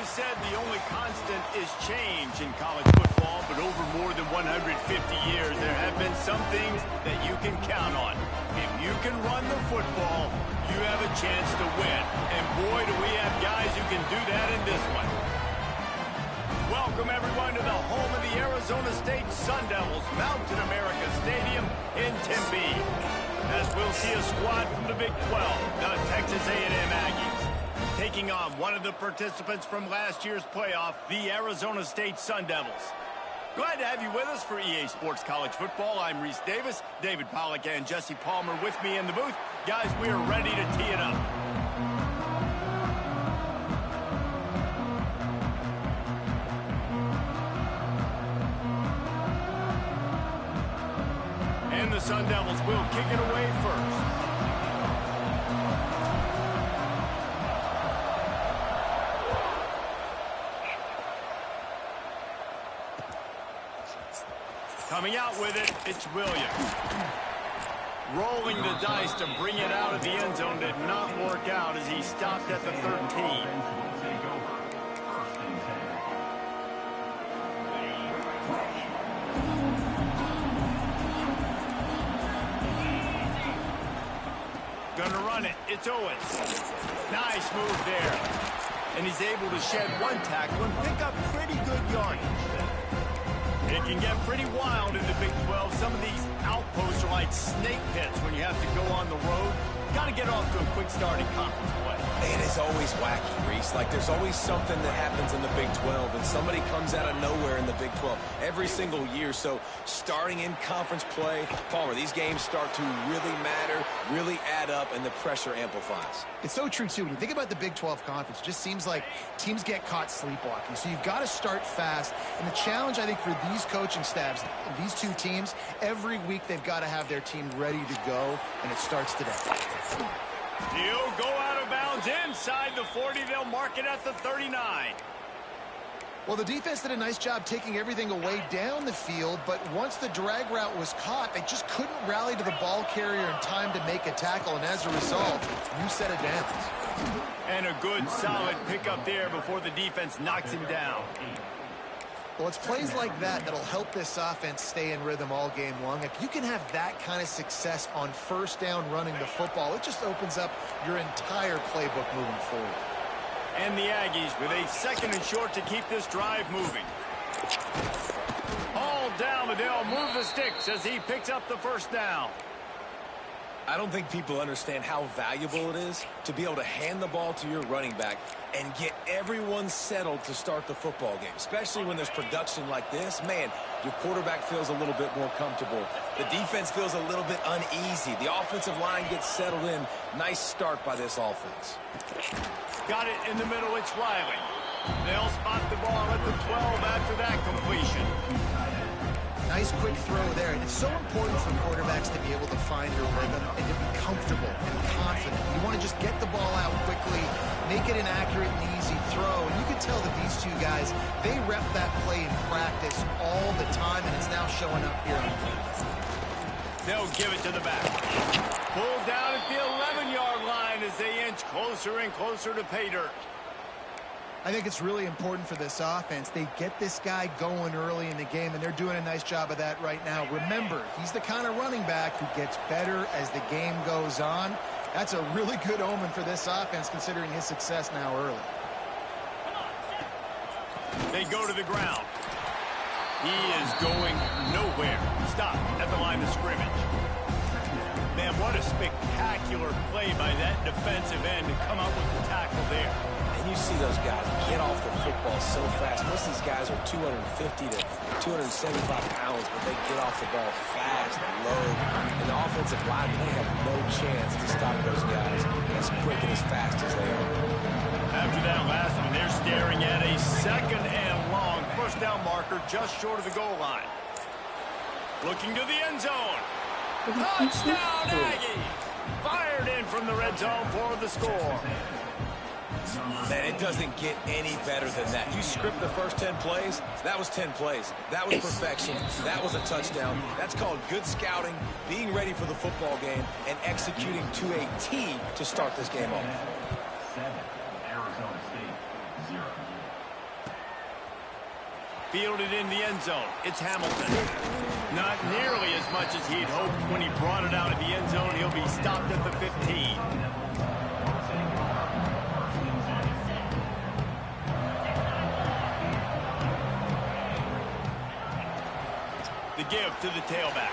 said the only constant is change in college football, but over more than 150 years, there have been some things that you can count on. If you can run the football, you have a chance to win. And boy, do we have guys who can do that in this one. Welcome, everyone, to the home of the Arizona State Sun Devils, Mountain America Stadium in Tempe. As we'll see a squad from the Big 12, the Texas A&M Aggies, taking on one of the participants from last year's playoff, the Arizona State Sun Devils. Glad to have you with us for EA Sports College Football. I'm Reese Davis, David Pollack and Jesse Palmer with me in the booth. Guys, we are ready to tee it up. And the Sun Devils will kick it away first. Coming out with it, it's Williams. Rolling the dice to bring it out of the end zone did not work out as he stopped at the 13. Gonna run it, it's Owens. Nice move there. And he's able to shed one tackle and pick up pretty good yardage. It can get pretty wild in the Big 12. Some of these outposts are like snake pits when you have to go on the road. Got to get off to a quick start in conference play. And it's always wacky, Reese. Like, there's always something that happens in the Big 12, and somebody comes out of nowhere in the Big 12 every single year. So, starting in conference play, Palmer, these games start to really matter, really add up, and the pressure amplifies. It's so true, too. When you think about the Big 12 Conference, it just seems like teams get caught sleepwalking. So you've got to start fast. And the challenge, I think, for these coaching staffs, these two teams, every week they've got to have their team ready to go, and it starts today. He'll go out of bounds inside the 40. They'll mark it at the 39. Well, the defense did a nice job taking everything away down the field, but once the drag route was caught, they just couldn't rally to the ball carrier in time to make a tackle, and as a result, you set it down. And a good, solid pickup there before the defense knocks him down. Well, it's plays like that that'll help this offense stay in rhythm all game long. If you can have that kind of success on first down running the football, it just opens up your entire playbook moving forward. And the Aggies with a second and short to keep this drive moving. All down, but they'll move the sticks as he picks up the first down. I don't think people understand how valuable it is to be able to hand the ball to your running back and get everyone settled to start the football game, especially when there's production like this. Man, your quarterback feels a little bit more comfortable. The defense feels a little bit uneasy. The offensive line gets settled in. Nice start by this offense. Got it in the middle. It's Riley. They'll spot the ball at the 12 after that completion. Nice quick throw there. And it's so important for quarterbacks to be able to find their rhythm and to be comfortable and confident. You want to just get the ball out quickly, make it an accurate and easy throw. And you can tell that these two guys, they rep that play in practice all the time, and it's now showing up here on the field. They'll give it to the back. Pulled down at the 11-yard line as they inch closer and closer to pay dirt. I think it's really important for this offense. They get this guy going early in the game, and they're doing a nice job of that right now. Remember, he's the kind of running back who gets better as the game goes on. That's a really good omen for this offense, considering his success now early. They go to the ground. He is going nowhere. Stop at the line of scrimmage. Man, what a spectacular play by that defensive end to come up with the tackle there. And you see those guys get off the football so fast. Most of these guys are 250 to 275 pounds, but they get off the ball fast and low. And the offensive line, they have no chance to stop those guys as quick and as fast as they are. After that last one, they're staring at a second and long first down marker just short of the goal line. Looking to the end zone. Touchdown, Aggie! Fired in from the red zone for the score. Man, it doesn't get any better than that. You script the first 10 plays, that was 10 plays. That was perfection. That was a touchdown. That's called good scouting, being ready for the football game, and executing to a T to start this game off. Fielded in the end zone. It's Hamilton. Not nearly as much as he'd hoped when he brought it out of the end zone. He'll be stopped at the 15. The give to the tailback.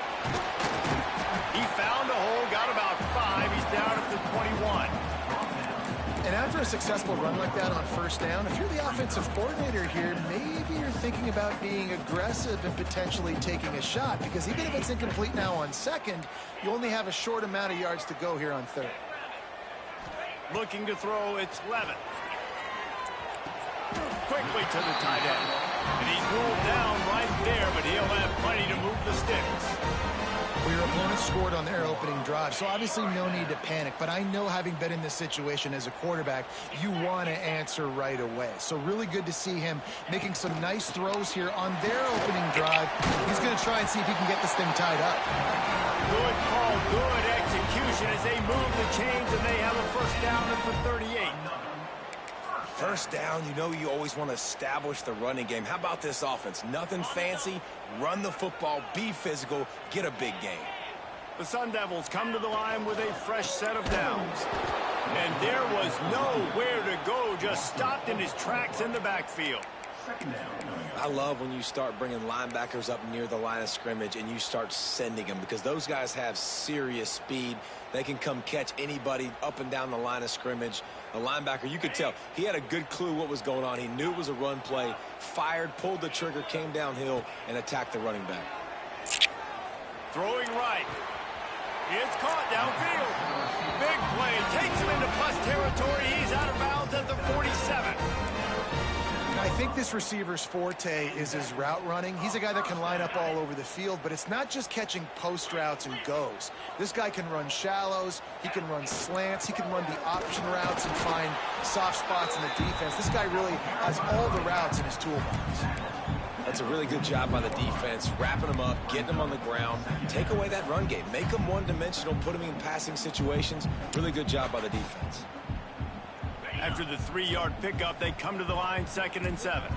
He found a hole, got about 5. He's down at the 21. And after a successful run like that on first down, if you're the offensive coordinator here, maybe you're thinking about being aggressive and potentially taking a shot, because even if it's incomplete now on second, you only have a short amount of yards to go here on third. Looking to throw, it's Levitt. Quickly to the tight end. And he's rolled down right there, but he'll have plenty to move the sticks. Well, your opponent scored on their opening drive, so obviously no need to panic. But I know, having been in this situation as a quarterback, you want to answer right away. So really good to see him making some nice throws here on their opening drive. He's going to try and see if he can get this thing tied up. Good call, good execution as they move the chains, and they have a first down at the 38. First down, you know you always want to establish the running game. How about this offense? Nothing fancy. Run the football, be physical, get a big gain. The Sun Devils come to the line with a fresh set of downs. And there was nowhere to go, just stopped in his tracks in the backfield. I love when you start bringing linebackers up near the line of scrimmage and you start sending them, because those guys have serious speed. They can come catch anybody up and down the line of scrimmage. The linebacker, you could tell, he had a good clue what was going on. He knew it was a run play, fired, pulled the trigger, came downhill, and attacked the running back. Throwing right. It's caught downfield. Big play. Takes him into plus territory. He's out of bounds at the 47. I think this receiver's forte is his route running. He's a guy that can line up all over the field, but it's not just catching post routes and goes. This guy can run shallows, he can run slants, he can run the option routes and find soft spots in the defense. This guy really has all the routes in his toolbox. That's a really good job by the defense, wrapping them up, getting them on the ground. Take away that run game. Make them one-dimensional, put them in passing situations. Really good job by the defense. After the 3-yard pickup, they come to the line, 2nd and 7.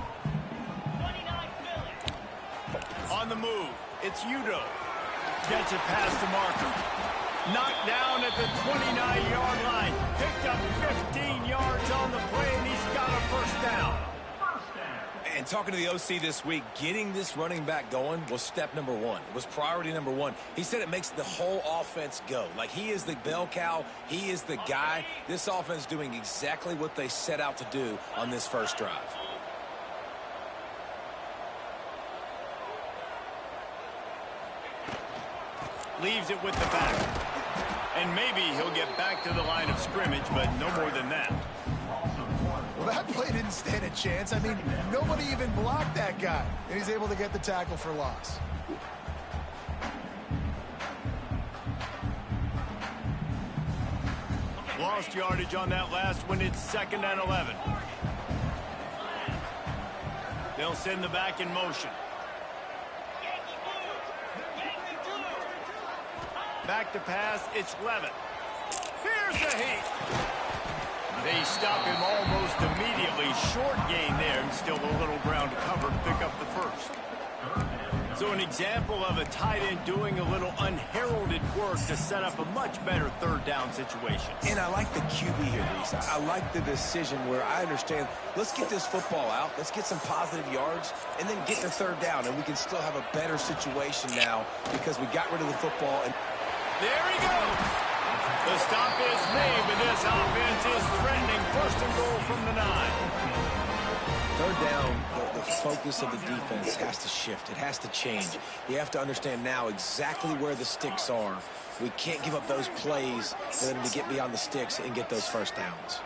On the move, it's Udo. Gets it past the marker. Knocked down at the 29-yard line. Picked up 15 yards on the play, and he's got a first down. And talking to the OC this week, getting this running back going was step number 1. It was priority number 1. He said it makes the whole offense go. Like, he is the bell cow. He is the guy. This offense doing exactly what they set out to do on this first drive. Leaves it with the back. And maybe he'll get back to the line of scrimmage, but no more than that. Well, that play didn't stand a chance. I mean, nobody even blocked that guy, and he's able to get the tackle for loss. Lost yardage on that last one. It's 2nd and 11. They'll send the back in motion. Back to pass, it's Levitt. Here's the heat. They stop him almost immediately. Short gain there, and still a little ground to cover to pick up the first. So an example of a tight end doing a little unheralded work to set up a much better third down situation. And I like the QB here, Reese. I like the decision where I understand, let's get this football out, let's get some positive yards, and then get the third down, and we can still have a better situation now because we got rid of the football. And there he goes. The stop is made, but this offense is threatening. 1st and goal from the 9. Third down, the focus of the defense has to shift. It has to change. You have to understand now exactly where the sticks are. We can't give up those plays for them to get beyond the sticks and get those first downs.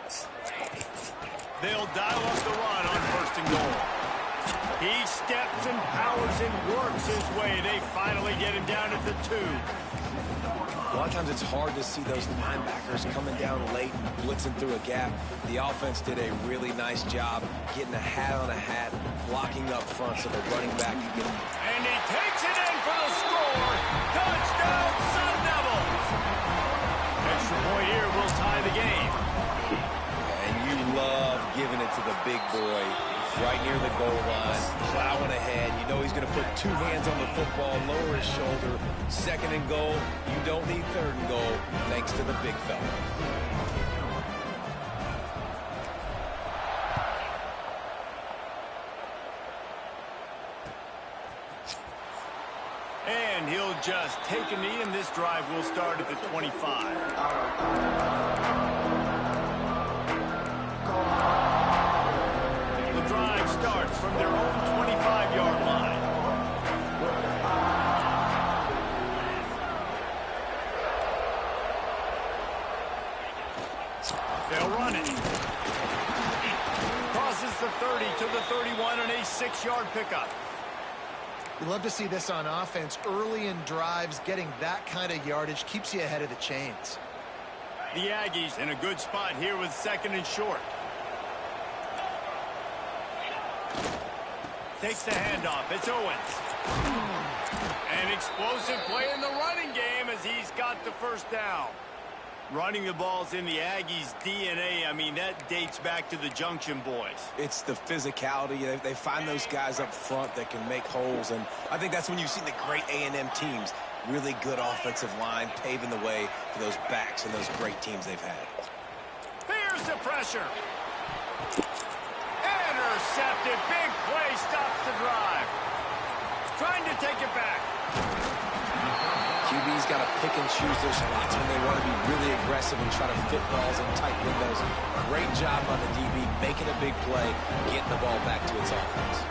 They'll dial up the run on 1st and goal. He steps and powers and works his way. They finally get him down at the 2. A lot of times it's hard to see those linebackers coming down late and blitzing through a gap. The offense did a really nice job getting a hat on a hat, blocking up front so the running back can get him. And he takes it in for the score. Touchdown, Sun Devils. Extra point here will tie the game. And you love giving it to the big boy. right near the goal line, plowing ahead. You know he's going to put two hands on the football, lower his shoulder. Second and goal, you don't need third and goal, thanks to the big fella. And he'll just take a knee, and this drive will start at the 25. The drive starts from their own 25-yard line. They'll run it. Crosses the 30 to the 31 and a 6-yard pickup. You love to see this on offense. Early in drives, getting that kind of yardage keeps you ahead of the chains. The Aggies in a good spot here with second and short. Takes the handoff. It's Owens. An explosive play in the running game as he's got the first down. Running the ball's in the Aggies' DNA. I mean, that dates back to the Junction Boys. It's the physicality. They find those guys up front that can make holes, and I think that's when you've seen the great A&M teams. Really good offensive line paving the way for those backs and those great teams they've had. Here's the pressure. Intercepted. Big play stops the drive. Trying to take it back. QB's got to pick and choose their spots when they want to be really aggressive and try to fit balls in tight windows. Great job by the DB making a big play, getting the ball back to its offense.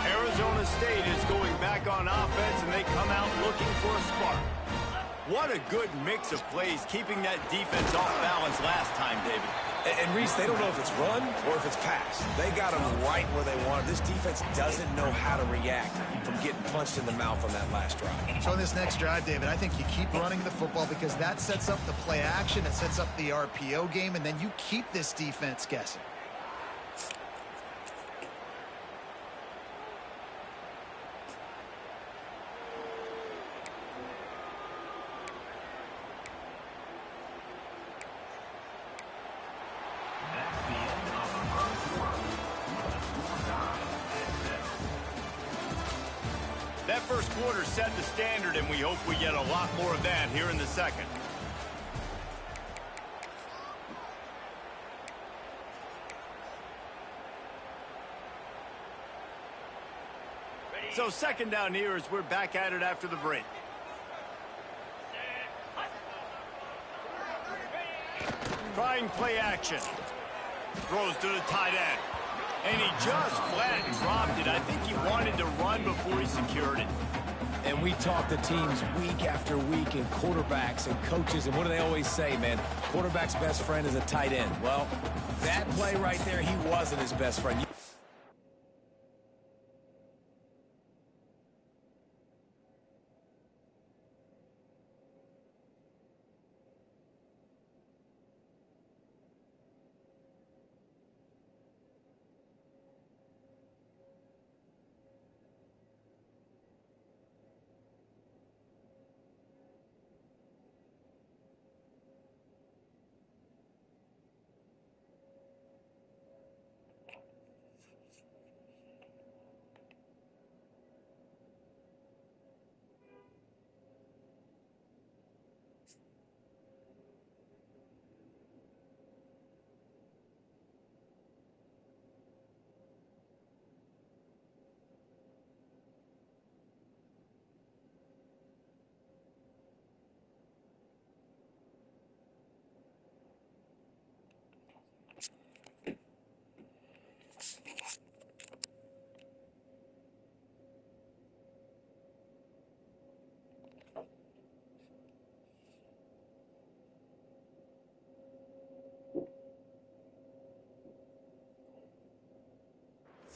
Arizona State is going back on offense, and they come out looking for a spark. What a good mix of plays, keeping that defense off balance last time, David. And Reese, they don't know if it's run or if it's pass. They got them right where they want them. This defense doesn't know how to react from getting punched in the mouth on that last drive. So in this next drive, David, I think you keep running the football because that sets up the play action, it sets up the RPO game, and then you keep this defense guessing. That first quarter set the standard, and we hope we get a lot more of that here in the second. So second down here as we're back at it after the break. Trying play action. Throws to the tight end. And he just flat dropped it. I think he wanted to run before he secured it. And we talk to teams week after week and quarterbacks and coaches, and what do they always say, man? Quarterback's best friend is a tight end. Well, that play right there, he wasn't his best friend.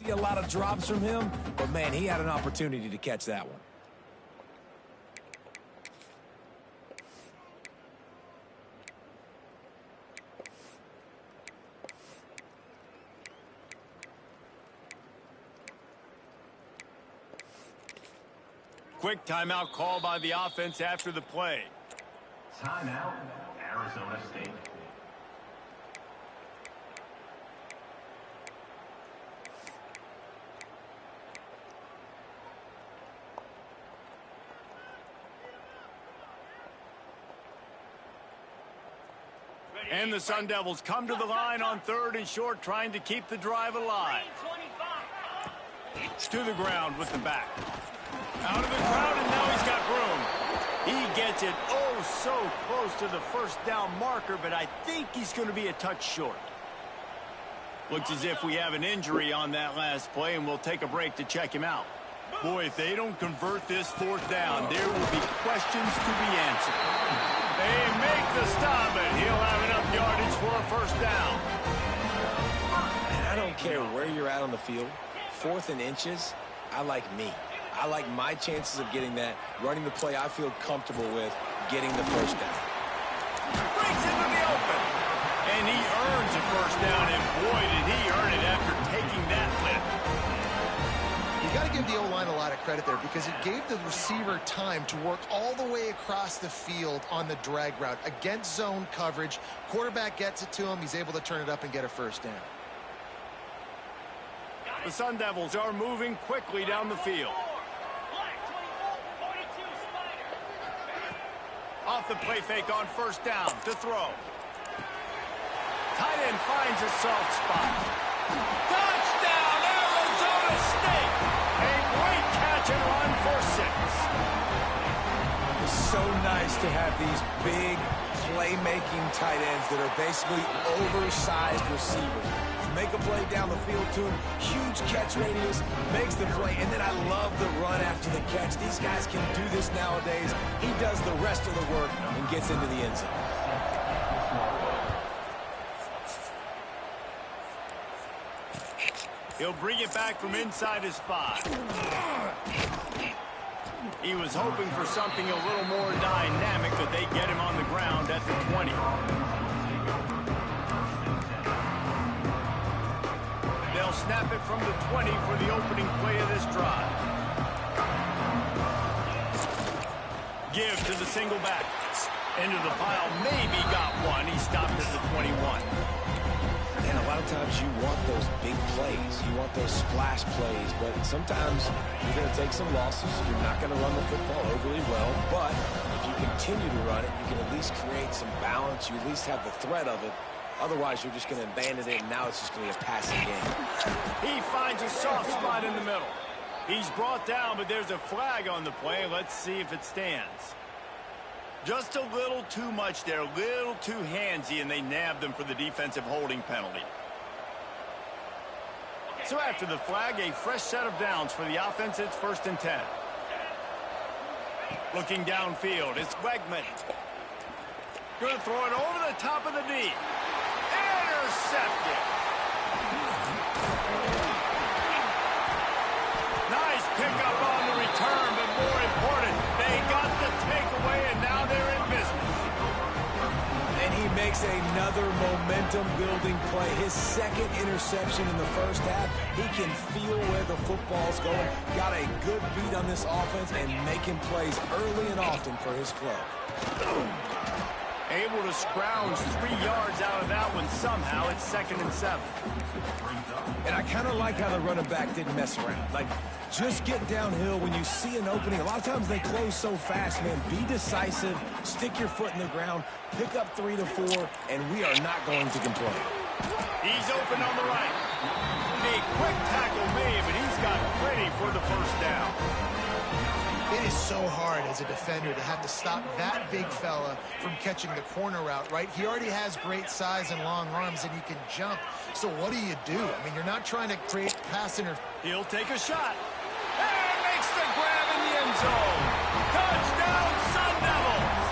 See a lot of drops from him, but man, he had an opportunity to catch that one. Quick timeout call by the offense after the play. Timeout, Arizona State. And the Sun Devils come to the line on 3rd and short, trying to keep the drive alive. To the ground with the back. Out of the crowd, and now he's got room. He gets it oh so close to the first down marker, but I think he's going to be a touch short. Looks as if we have an injury on that last play, and we'll take a break to check him out. Boy, if they don't convert this 4th down, there will be questions to be answered. They make the stop, but he'll have enough yardage for a first down. And I don't care where you're at on the field. 4th and inches, I like me. I like my chances of getting that, running the play I feel comfortable with, getting the first down. Breaks into the open. And he earns a first down, and boy, did he earn it after taking that lift. You got to give the O-line a lot of credit there because it gave the receiver time to work all the way across the field on the drag route against zone coverage. Quarterback gets it to him. He's able to turn it up and get a first down. The Sun Devils are moving quickly down the field. Off the play fake on first down to throw. Tight end finds a soft spot. Touchdown, Arizona State! A great catch and run for 6. It's so nice to have these big playmaking tight ends that are basically oversized receivers. Make a play down the field to him, huge catch radius, makes the play, and then I love the run after the catch. These guys can do this nowadays. He does the rest of the work and gets into the end zone. He'll bring it back from inside his 5. He was hoping for something a little more dynamic, but they get him on the ground at the 20. They'll snap it from the 20 for the opening play of this drive. Give to the single back. Into the pile, maybe got one. He stopped at the 21. And a lot of times you want those big plays. You want those splash plays, but sometimes you're going to take some losses. You're not going to run the football overly well, but if you continue to run it, you can at least create some balance. You at least have the threat of it. Otherwise, you're just going to abandon it, and now it's just going to be a passing game. He finds a soft spot in the middle. He's brought down, but there's a flag on the play. Let's see if it stands. Just a little too much there, a little too handsy, and they nabbed them for the defensive holding penalty. So after the flag, a fresh set of downs for the offense. It's 1st and 10. Looking downfield, it's Wegman. Going to throw it over the top of the D. Intercepted. Nice pickup on the return, but more important, they got the takeaway, and now they're in business. And he makes another momentum-building play. His 2nd interception in the first half. He can feel where the football's going. Got a good beat on this offense and making plays early and often for his club. Able to scrounge 3 yards out of that one somehow. It's 2nd and 7. And I kind of like how the running back didn't mess around. Like, just get downhill when you see an opening. A lot of times they close so fast, man. Be decisive, stick your foot in the ground, pick up 3 to 4, and we are not going to complain. He's open on the right. A quick tackle made, but he's got plenty for the first down. It is so hard as a defender to have to stop that big fella from catching the corner route, right? He already has great size and long arms, and he can jump. So what do you do? I mean, you're not trying to create pass interference. He'll take a shot. And makes the grab in the end zone. Touchdown, Sun Devils!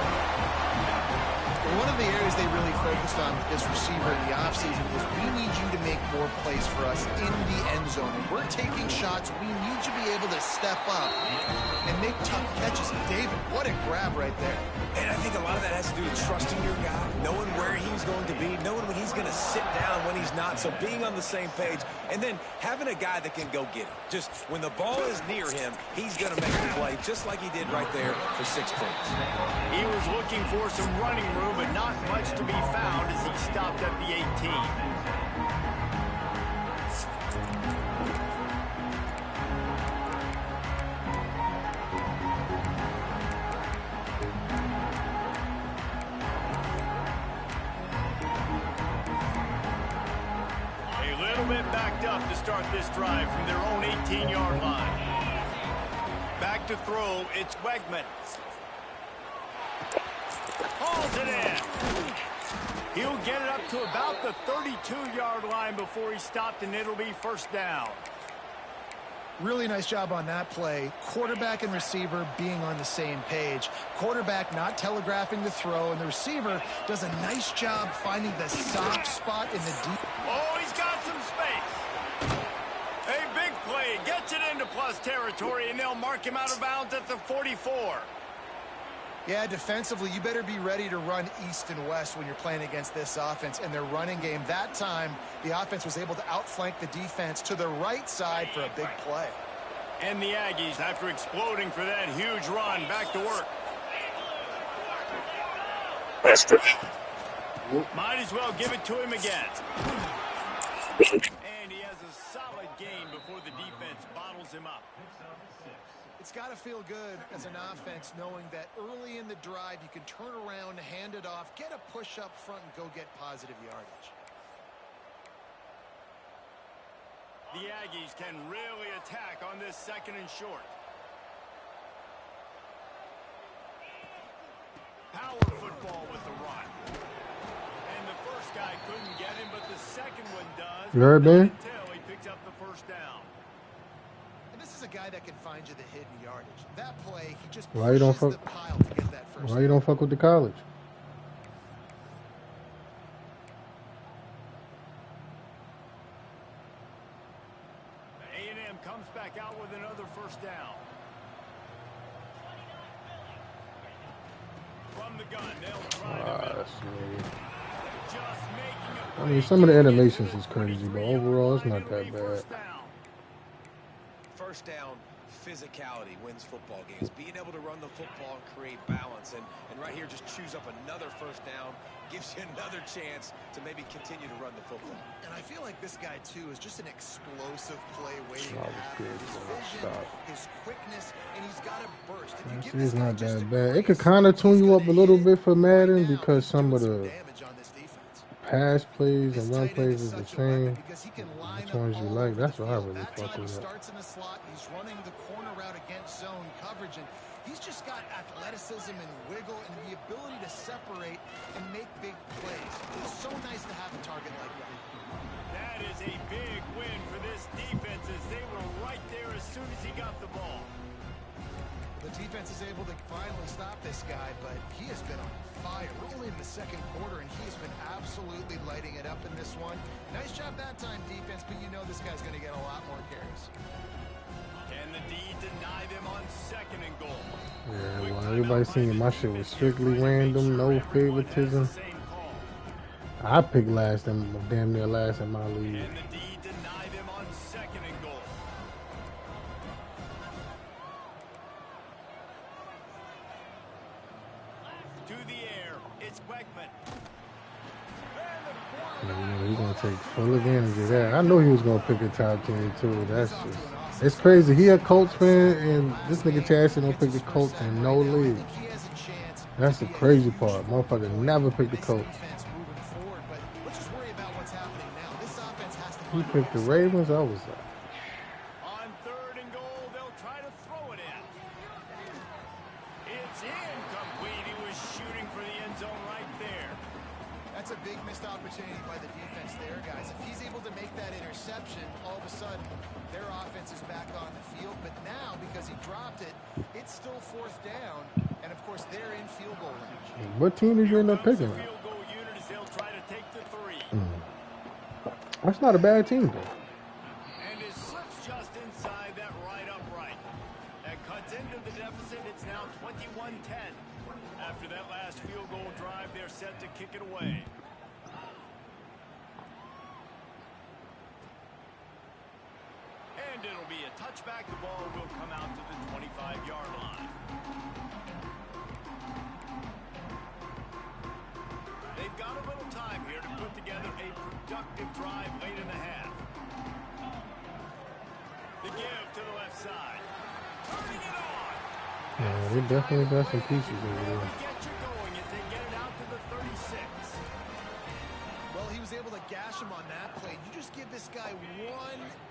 One of the areas they really focused on with this receiver in the offseason was we need you to make more plays for us in the end zone. When we're taking shots, we need you to be able to step up and make tough catches. David, what a grab right there. And I think a lot of that has to do with trusting your guy, knowing where he's going to be, knowing when he's going to sit down, when he's not. So being on the same page, and then having a guy that can go get it. Just when the ball is near him, he's going to make the play, just like he did right there for 6 points. He was looking for some running room, but not much to be found as he stopped at the 18. Backed up to start this drive from their own 18-yard line. Back to throw, it's Wegman. Hauls it in. He'll get it up to about the 32-yard line before he stopped, and it'll be first down. Really nice job on that play. Quarterback and receiver being on the same page. Quarterback not telegraphing the throw, and the receiver does a nice job finding the soft spot in the deep. Oh, he's got some space. A big play. Gets it into plus territory, and they'll mark him out of bounds at the 44. Yeah, defensively, you better be ready to run east and west when you're playing against this offense and their running game. That time, the offense was able to outflank the defense to the right side for a big play. And the Aggies, after exploding for that huge run, back to work. Might as well give it to him again. And he has a solid gain before the defense bottles him up. It's got to feel good as an offense knowing that early in the drive you can turn around, hand it off, get a push up front, and go get positive yardage. The Aggies can really attack on this second and short. Power football with the run. And the first guy couldn't get him, but the second one does. You heard me? Until he picks up the first down. This is a guy that can find you the hidden yardage. That play, he just why you don't pushes fuck the pile to get that first. Why you don't fuck with the college? A&M comes back out with another first down. From the gun, they'll try to just making a I mean, some of the animations is crazy, but overall, it's not that bad. First down, physicality wins football games. Being able to run the football and create balance. And right here, just choose up another first down. Gives you another chance to maybe continue to run the football. And I feel like this guy, too, is just an explosive play waiting That to was happen. good. His vision, Stop. his quickness, and he's got a burst. If you give It's this guy not just that a bad. It grace, could kind of tune he's you up a gonna little hit. bit for Madden Right now, because he's some doing of some the damage on this defense. pass plays This and run tight end plays is is the such a weapon same. because he can line Which up ones you all like? over That's the what I field. really That fuck time he with. starts in the slot. He's running the corner route against zone coverage, and he's just got athleticism and wiggle and the ability to separate and make big plays. It's so nice to have a target like that. That is a big win for this defense as they were right there as soon as he got the ball. The defense is able to finally stop this guy, but he has been on fire. We're only in the second quarter, and he's been absolutely lighting it up in this one. Nice job that time, defense, but you know this guy's going to get a lot more carries. Can the D deny them on second and goal? Yeah, well, everybody seen my shit was strictly random, no favoritism. I picked last and damn near last in my league. Can the D deny them on second and goal? To the air, it's Wegman. He's gonna take full advantage of that. I know he was gonna pick a top 10 too. That's just, it's crazy. He a Colts fan, and this nigga Chassis don't pick the Colts in no league. That's the crazy part. Motherfucker never picked the Colts. He picked the Ravens. I was like, On third and goal, they'll try to throw it in. It's incomplete. He was shooting for the end zone right there. That's a big missed opportunity by the defense there, guys. If he's able to make that interception, all of a sudden, their offense is back on the field. But now, because he dropped it, it's still 4th down, and of course they're in field goal range. What team did you end up picking? Field goal unit as they'll try to take the 3. That's not a bad team, though. And it slips just inside that right upright. That cuts into the deficit. It's now 21-10. After that last field goal drive, they're set to kick it away. And it'll be a touchback. The ball will come out to the 25-yard line. They've got a little time here to put together a productive drive late in the half. The give to the left side. Turning it on. Yeah, they definitely got some pieces over there. Get you going as they get it out to the 36. Well, he was able to gash him on that play. You just give this guy 1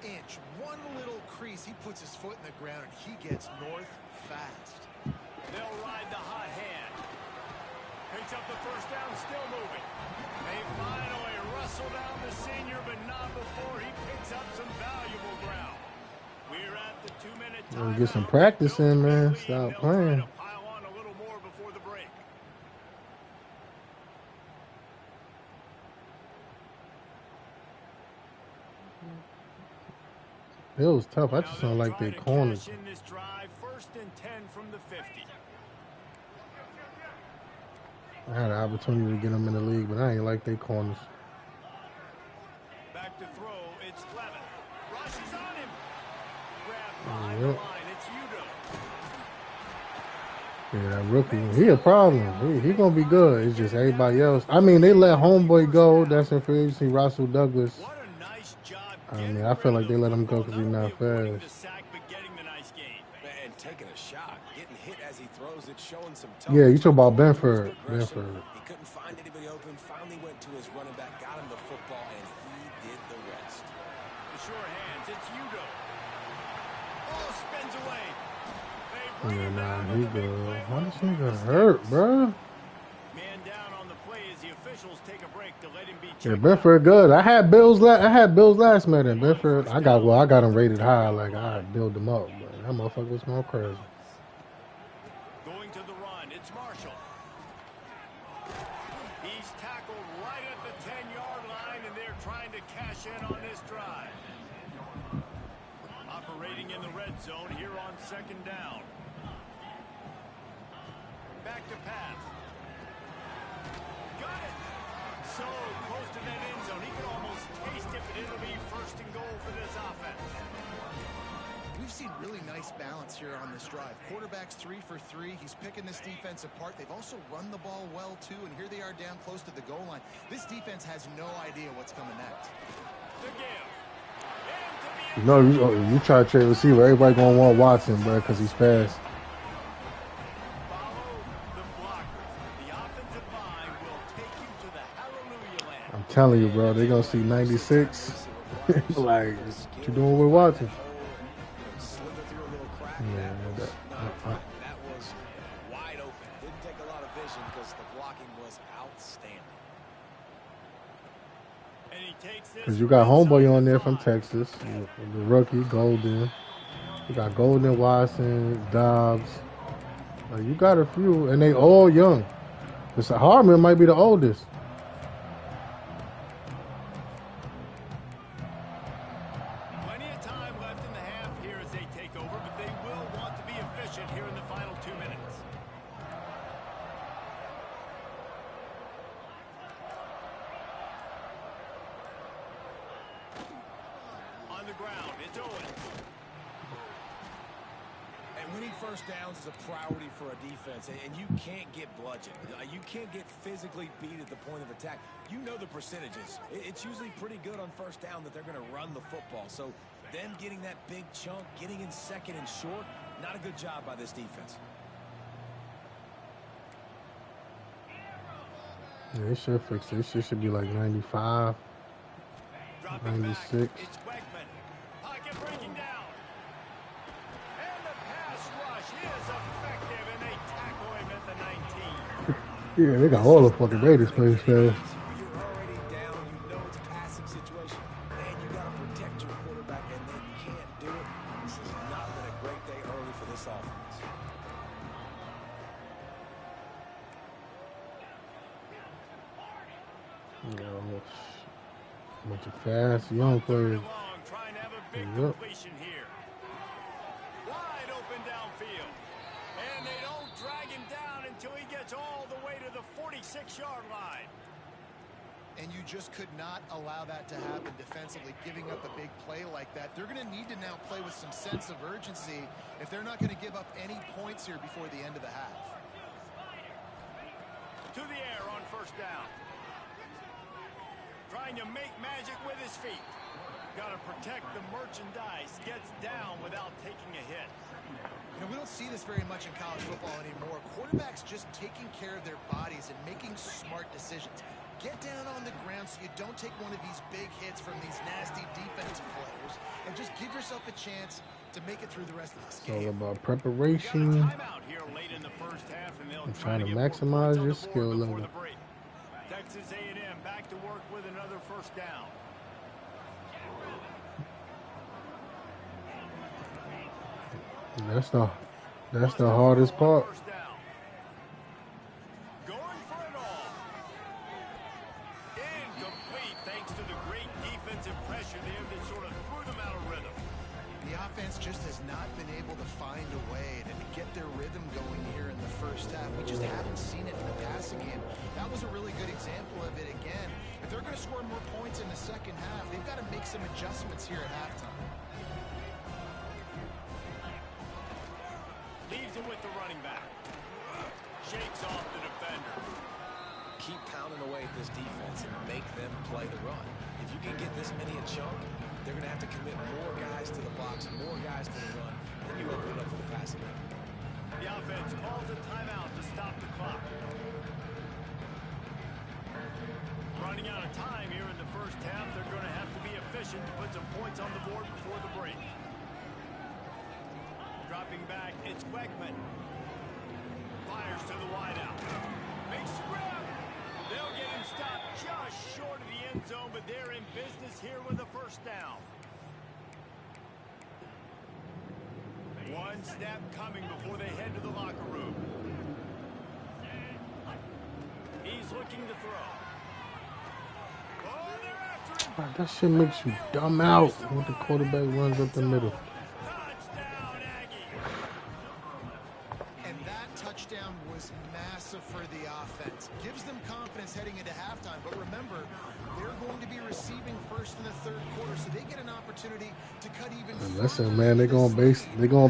inch, one little crease. He puts his foot in the ground, and he gets north fast. They'll ride the hot hand. Picks up the first down, still moving. They finally wrestle down the senior, but not before he picks up some valuable ground. We're at the 2-minute time. Get some practice in, man. Stop playing. Pile on a little more before the break. It was tough. I just don't like their corners. In this drive, 1st and 10 from the 50. I had an opportunity to get them in the league, but I ain't like their corners. Back to throw, it's Clement. Rushes on him. Grab behind the line, it's Udo. Yeah, that rookie, he a problem. He gonna be good. It's just everybody else. I mean, they let homeboy go. That's in free agency. Russell Douglas. What a nice job. I mean, I feel like they let him go because he's not fast. And taking a shot, getting hit as he throws it, showing some Yeah, you talk about Benford. He couldn't find anybody open. Finally went to his running back, got him the football, and he did the rest. The sure hands, it's Udo. Oh, spins away. Yeah, nah, he good. Why this nigga hurt, bro? Man down on the play as the officials take a break to let him be checked. Yeah, Benford good. I had Bills last minute. And Benford, I got him rated high. Like I build him up, but that motherfucker was going crazy. Going to the run, it's Marshall. He's tackled right at the 10-yard line, and they're trying to cash in on this drive. Operating in the red zone here on 2nd down. Back to pass. Got it. So close to that end zone. He could almost taste it, but it'll be 1st and goal for this offense. We've seen really nice balance here on this drive. Quarterback's 3 for 3. He's picking this defense apart. They've also run the ball well, too, and here they are down close to the goal line. This defense has no idea what's coming next. The give. You know, you try to trade receiver, everybody gonna want Watson, bro, because he's fast. I'm telling you, bro, they're gonna see 96. Like, what you doing with Watson? Yeah, that was wide open. Didn't take a lot of vision because the blocking was outstanding. Because you got homeboy on there from Texas, the rookie, Golden. You got Golden, Watson, Dobbs. You got a few, and they all young. Mr. Harmon might be the oldest. Plenty of time left in the half here as they take over, but they will want to be efficient here in the final 2 minutes. On the ground, it's Owen. And winning 1st downs is a priority for a defense, and you can't get bludgeoned. You can't get physically beat at the point of attack. You know the percentages. It's usually pretty good on 1st down that they're going to run the football. So them getting that big chunk, getting in 2nd and short, not a good job by this defense. Yeah, they should fix it. This should be like 95, 96. It's Wegman. Pocket breaking down. And the pass rush is effective, and they tackle him at the 19. Yeah, they got all the fucking Raiders players fast. You're already down. You know it's a passing situation, and you got to protect your quarterback, and they can't do it. This has not been a great day early for this Bunch of fast young players. Trying to have a big Yep. completion here. Wide open downfield. And they don't drag him down until he gets all the way to the 46-yard line. And you just could not allow that to happen defensively, giving up a big play like that. They're going to need to now play with some sense of urgency if they're not going to give up any points here before the end of the half. To the air on first down. Trying to make magic with his feet. Got to protect the merchandise. Gets down without taking a hit. You know, we don't see this very much in college football anymore. Quarterbacks just taking care of their bodies and making smart decisions. Get down on the ground so you don't take one of these big hits from these nasty defensive players, and just give yourself a chance to make it through the rest of this game. It's all about preparation. I'm trying to maximize your skill level. Texas A&M back to work with another first down. That's the hardest part. Going for it all. Incomplete thanks to the great defensive pressure there that sort of threw them out of rhythm. The offense just has not been able to find a way to get their rhythm going here in the first half. We just haven't seen it in the passing game. That was a really good example of it again. If they're going to score more points in the second half, they've got to make some adjustments here at halftime. Leaves him with the running back. Shakes off the defender. Keep pounding away at this defense and make them play the run. If you can get this many a chunk, they're going to have to commit more guys to the box, more guys to the run, then you open it up for the passing game. The offense calls a timeout to stop the clock. Running out of time here in the first half. They're going to have to be efficient to put some points on the board before the break. Dropping back, it's Wegman. Fires to the wideout. Big scrap. They'll get him stopped just short of the end zone, but they're in business here with a first down. One snap coming before they head to the locker room. He's looking to throw. Oh, they're after him. That shit makes you dumb out when the quarterback runs up the middle. Touchdown was massive for the offense. Gives them confidence heading into halftime. But remember, they're going to be receiving first in the third quarter, so they get an opportunity to cut even further. Listen, man, they're going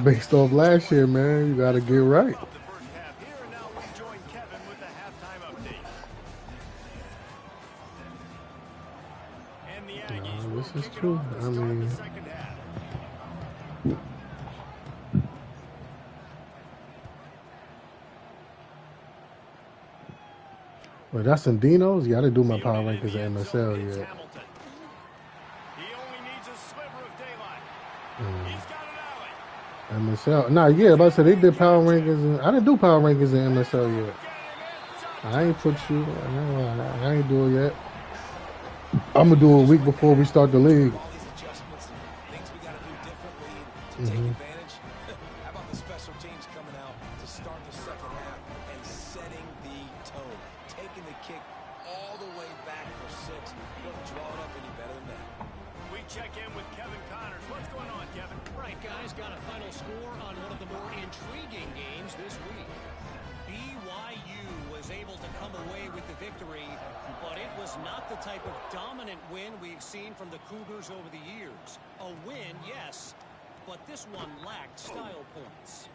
based off last year, man. You got to get right. This is true. I mean, well, that's in Dino's. Yeah, I didn't do my power rankings at MSL yet. He only needs a sliver of daylight. He's got an alley. MSL. Nah, yeah, but I said they did power rankings. I didn't do power rankings in MSL yet. I ain't put you. I ain't do it yet. I'm gonna do it a week before we start the league. All these adjustments, things we got to do differently to take advantage. How about the special teams coming out to start the second half and setting the tone, taking the kick all the way back for 6. You don't draw it up any better than that. We check in with Kevin Connors. What's going on, Kevin? Right, guys, got a final score on one of the more intriguing games this week. BYU was able to come away with the victory, but it was not the type of dominant win we've seen from the Cougars over the years. A win, yes, but this one lacked style points.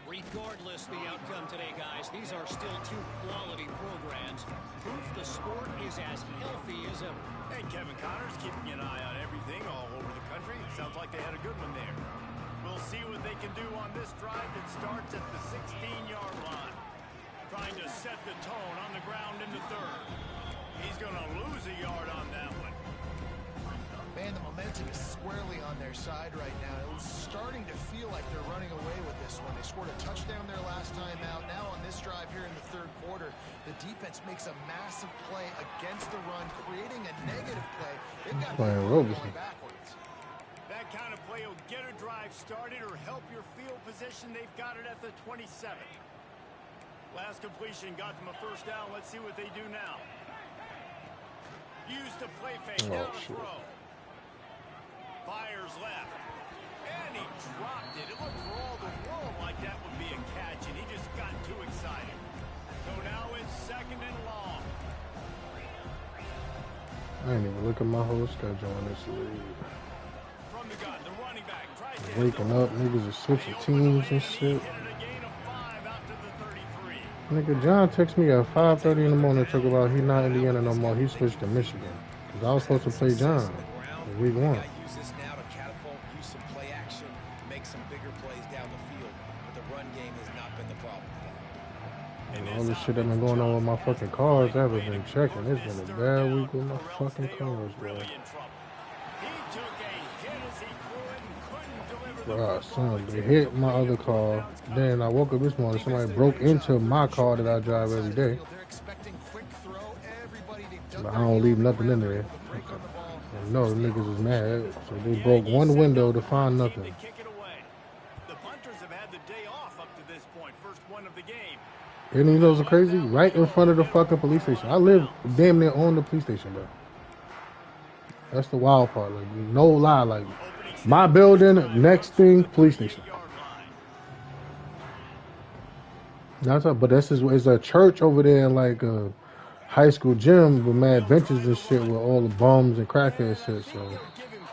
Regardless the outcome today, guys, these are still two quality programs. Proof the sport is as healthy as ever. Hey, Kevin Connors keeping an eye on everything all over the country. It sounds like they had a good one there. We'll see what they can do on this drive that starts at the 16-yard line. Trying to set the tone on the ground in the third. He's going to lose a yard on that one. Man, the momentum is squarely on their side right now. It's starting to feel like they're running away with this one. They scored a touchdown there last time out. Now on this drive here in the third quarter, the defense makes a massive play against the run, creating a negative play. They've got going backwards. That kind of play will get a drive started or help your field position. They've got it at the 27. Last completion got them a first down. Let's see what they do now. Use the play fake Oh, down the shit. throw. Fires left. And he dropped it. It looked for all the world like that would be a catch, and he just got too excited. So now it's 2nd and long. I ain't even look at my whole schedule in this league. From the gun, the running back tries to Waking up, niggas are switching teams and shit. hit it a gain of 5 out to the 33. Nigga, John texted me at 5:30 in the morning to talk about he not Indiana no more. He switched to Michigan. Because I was supposed to play John in week 1. Use this now to catapult, use some play action, make some bigger plays down the field. But the run game has not been the problem today. And all this shit that been going on with my fucking cars, I haven't been checking. It's been a bad week with my fucking cars, bro. He took a hit as he threw it and couldn't deliver Bro, son, they hit my other car. Then I woke up this morning, somebody broke into my car that I drive every day. They're expecting quick throw. Everybody, they've done But I don't leave nothing in there. I know the niggas is mad, so they broke one window to find nothing. kick it away. The punters have had the day off up to this point. First one of the game. And you know what's crazy? Right in front of the fucking police station. I live damn near on the police station, bro. That's the wild part. Like, no lie. Like, my building, next thing, police station. That's up, but this is a church over there, in like a high school gym with mad benches and shit with all the bums and crackheads sit. So Give him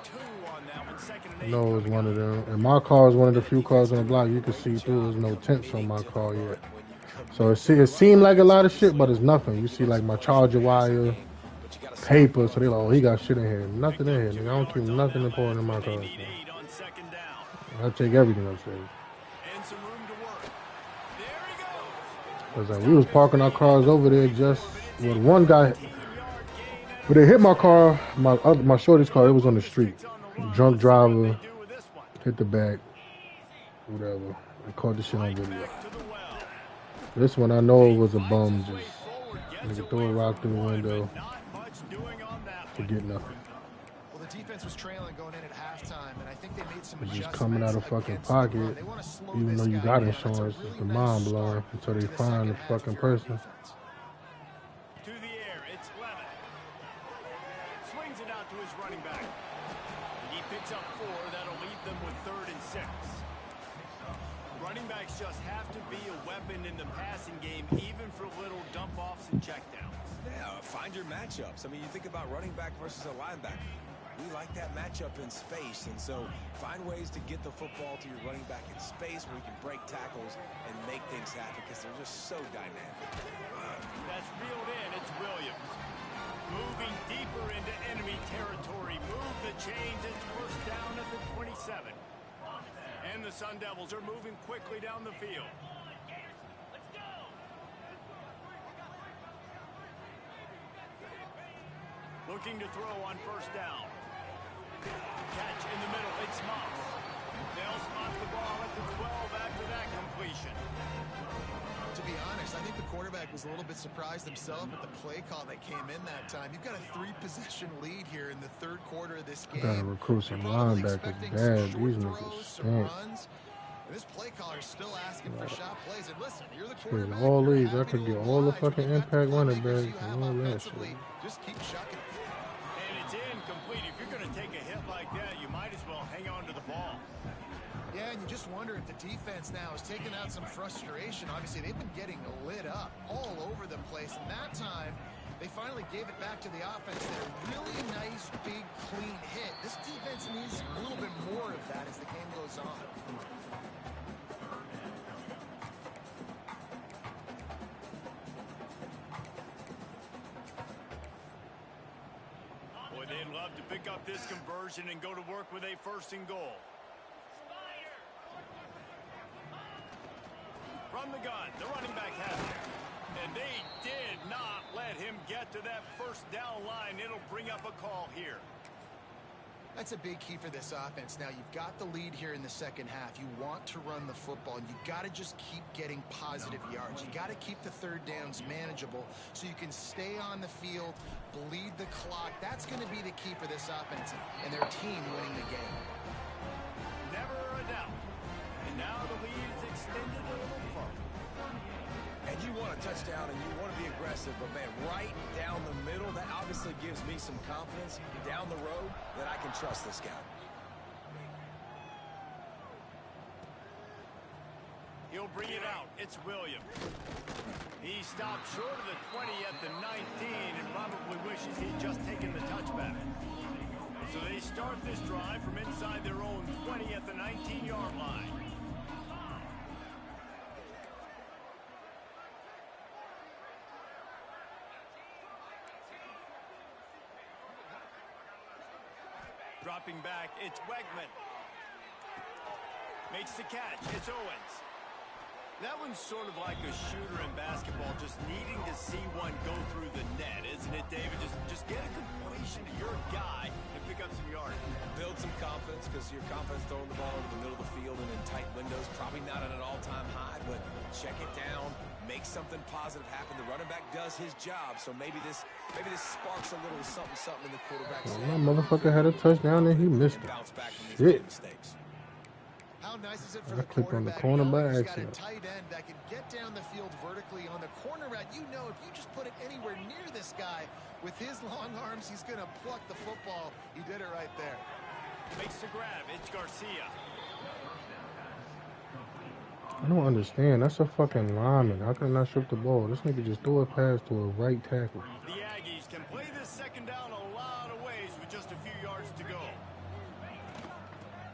2 on that one. 2nd and 8. I know it's one of them. And my car is one of the few cars on the block you can see through. There's no tents on my car yet. So it seemed like a lot of shit, but it's nothing. You see like my charger wire, paper. So they're like, oh, he got shit in here. Nothing in here, nigga. I don't keep nothing important in my car. Need 8 on 2nd down. I take everything upstairs. And some room to work. There he goes. Cause like, we was parking our cars over there just with one guy. When they hit my car, my shorty's car, it was on the street. Drunk driver, hit the back, whatever. I caught the shit on video. This one I know it was a bum, just nigga throw a rock through the window to get nothing. Well, the defense was trailing going in at halftime, and I think they made some Just adjustments coming out of fucking against the run. pocket, They wanna slow even this though you guy got down. That's a insurance, really it's the nice mind start blowing until they to the find the second half fucking for your person. defense. To the air, it's Lemon. Swings it out to his running back. He picks up 4. That'll leave them with 3rd and 6. Running backs just have to be a weapon in the passing game, even for little dump-offs and checkdowns. Yeah, find your matchups. I mean, you think about running back versus a linebacker. We like that matchup in space, and so find ways to get the football to your running back in space where you can break tackles and make things happen because they're just so dynamic. That's reeled in. It's Williams. Moving deeper into enemy territory. Move the chains. It's 1st down at the 27. And the Sun Devils are moving quickly down the field. Looking to throw on 1st down. Catch in the middle. It's Moss. They'll spot the ball at the 12 after that completion. To be honest, I think the quarterback was a little bit surprised himself at the play call that came in that time. You've got a 3-possession lead here in the 3rd quarter of this game. Gotta recruit some You're probably linebackers expecting bad. some short These niggas throws, some stink. runs. And this play caller is still asking for shot plays. And listen, you're the Shit, quarterback. all You're these, I happy could to get all the oblige, fucking but you got impact the running playmakers backs you have and all that offensively. shit. Just keep shucking. And it's incomplete. If you're going to take a hit like that, you might as well hang on to the ball. Yeah, and you just wonder if the defense now is taking out some frustration. Obviously, they've been getting lit up all over the place. And that time, they finally gave it back to the offense. They're really nice, big, clean hit. This defense needs a little bit more of that as the game goes on. Boy, they'd love to pick up this conversion and go to work with a 1st and goal. From the gun, the running back has it. And they did not let him get to that 1st down line. It'll bring up a call here. That's a big key for this offense. Now, you've got the lead here in the 2nd half. You want to run the football, and you got to just keep getting positive yards. You got to keep the 3rd downs manageable so you can stay on the field, bleed the clock. That's going to be the key for this offense and their team winning the game. Never a doubt. And now the lead is extended a little further. And you want a touchdown and you want to be aggressive. aggressive, but man, right down the middle, that obviously gives me some confidence down the road that I can trust this guy. He'll bring it out. It's Williams. He stopped short of the 20 at the 19 and probably wishes he'd just taken the touchback. So they start this drive from inside their own 20 at the 19-yard line. Dropping back, it's Wegman. Makes the catch, it's Owens. That one's sort of like a shooter in basketball, just needing to see one go through the net, isn't it, David? Just get a completion to your guy and pick up some yardage. Build some confidence, because your confidence throwing the ball into the middle of the field and in tight windows, probably not at an all-time high, but check it down, make something positive happen. The running back does his job, so maybe this sparks a little something in the quarterback's head. My motherfucker had a touchdown and he missed it. Shit. How nice is it for I the clicked on the quarterback? corner by He's got a accident. tight end that can get down the field vertically. On the corner route, you know if you just put it anywhere near this guy with his long arms, he's going to pluck the football. He did it right there. Makes the grab. It's Garcia. I don't understand. That's a fucking lineman. How can I not strip the ball? This nigga just threw a pass to a right tackle. The Aggies can play this second down a lot of ways with just a few yards to go.